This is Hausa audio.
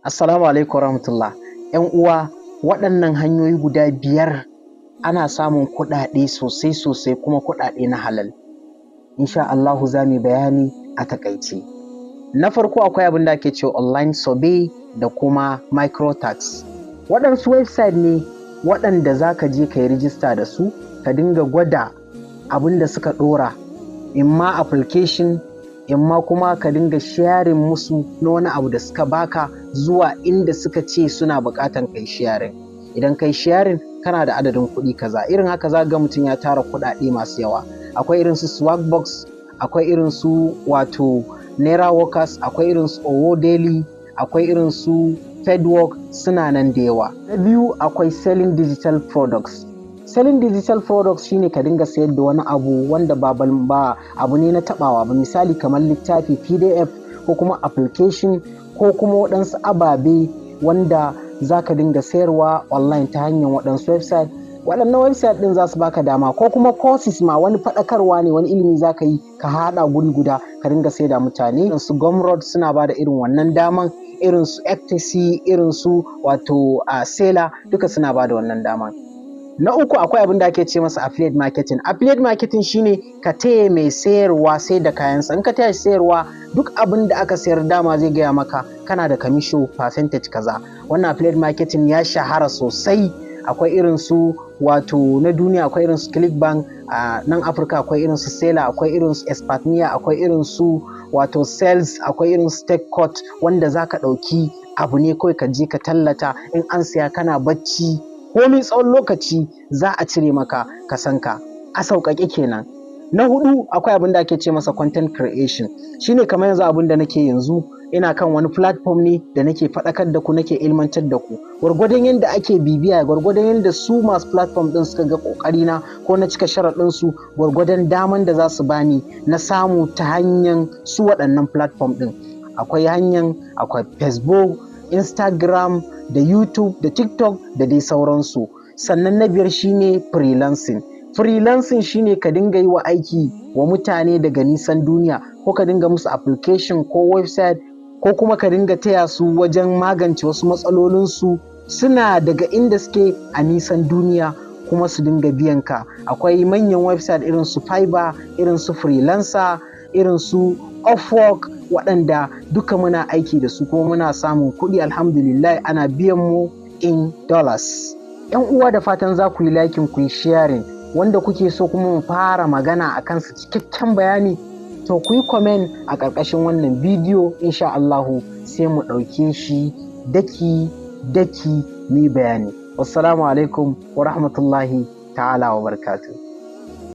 Assalamu alaikum warahmatullah. ‘Yan uwa, waɗannan hanyoyi guda biyar ana samun kuɗaɗe sosai kuma kuɗaɗe na halal. Insha Allahu za mu bayani a takaice. Na farko akwai abin da ake cewa online survey da kuma microtax. Waɗansu website ne waɗanda za ka je ka yi rijista da su, ka dinga gwada abin da suka ɗora, imma application, imma kuma ka dinga sharing musu na wani abu da suka baka zuwa inda suka ce suna buƙatan kai sharing. Idan kai sharing kana da adadin kuɗi kaza. Irin haka za ga mutum ya tara kuɗaɗe masu yawa. Akwai irin su Swagbox, akwai irin su wato Naira Workers, akwai irin su Owo Daily, akwai irin su Fedwork, suna nan da yawa. Na biyu akwai selling digital products. Selling digital products shine ka dinga sayar da wani abu wanda ba abu ne na taɓawa ba, misali kamar littafi PDF ko kuma application ko kuma waɗansu ababe wanda za ka dinga sayarwa online ta hanyar waɗansu website. Waɗannan website ɗin za su baka dama, ko kuma courses ma, wani faɗakarwa ne, wani ilimi za ka yi ka haɗa guri guda ka dinga sai da mutane. Irin su Gumroad suna ba da irin wannan daman, irin su FTC, irin su wato Seller, duka suna ba da wannan daman. Na uku akwai abin da ake ce masa affiliate marketing. Affiliate marketing shine ka taya mai sayarwa sai da kayansa. In ka taya sayarwa, duk abin da aka sayar dama zai gaya maka kana da commission percentage kaza. Wannan affiliate marketing ya shahara sosai. Akwai irin su wato na duniya, akwai irin su Clickbank, a nan Afirka akwai irin su Seller, akwai irin su Expertmia, akwai irin su wato Sales, akwai irin su TechCut, wanda za ka ɗauki abu ne kawai ka je ka tallata, in an siya kana bacci komin tsawon lokaci za a cire maka kasanka a sauƙaƙe kenan. Na hudu akwai abin da ake ce masa content creation. Shine kamar yanzu abin da nake yanzu, ina kan wani platform ne da nake faɗakar da ku, nake ilmantar da ku. Gwargwadon yadda ake bibiya, gwargwadon yadda su masu platform ɗin suka ga ƙoƙari na ko na cika sharaɗin su, gwargwadon daman da za su bani na samu ta hanyar su waɗannan platform ɗin. Akwai Facebook, Instagram, da YouTube, da TikTok, da dai sauransu. Sannan na biyar shine freelancing. Freelancing shine ka dinga yi wa aiki wa mutane daga nisan duniya, ko ka dinga musu application ko website, ko kuma ka dinga taya su wajen magance wasu matsalolinsu, suna daga inda suke a nisan duniya, kuma su dinga biyan ka. Akwai manyan website irin su Fiverr, irin su Freelancer, irin su Upwork, waɗanda duka muna aiki da su kuma muna samun kuɗi, alhamdulillah, ana biyan mu in dollars. ‘Yan uwa, da fatan za ku yi liking, ku yi sharing. Wanda kuke so kuma mu fara magana a kansu cikakken bayani, to ku yi comment a ƙarƙashin wannan bidiyo, insha Allahu sai mu ɗauke shi daki mu bayani. Wassalamu alaikum wa rahmatullahi ta'ala wa barakatuh.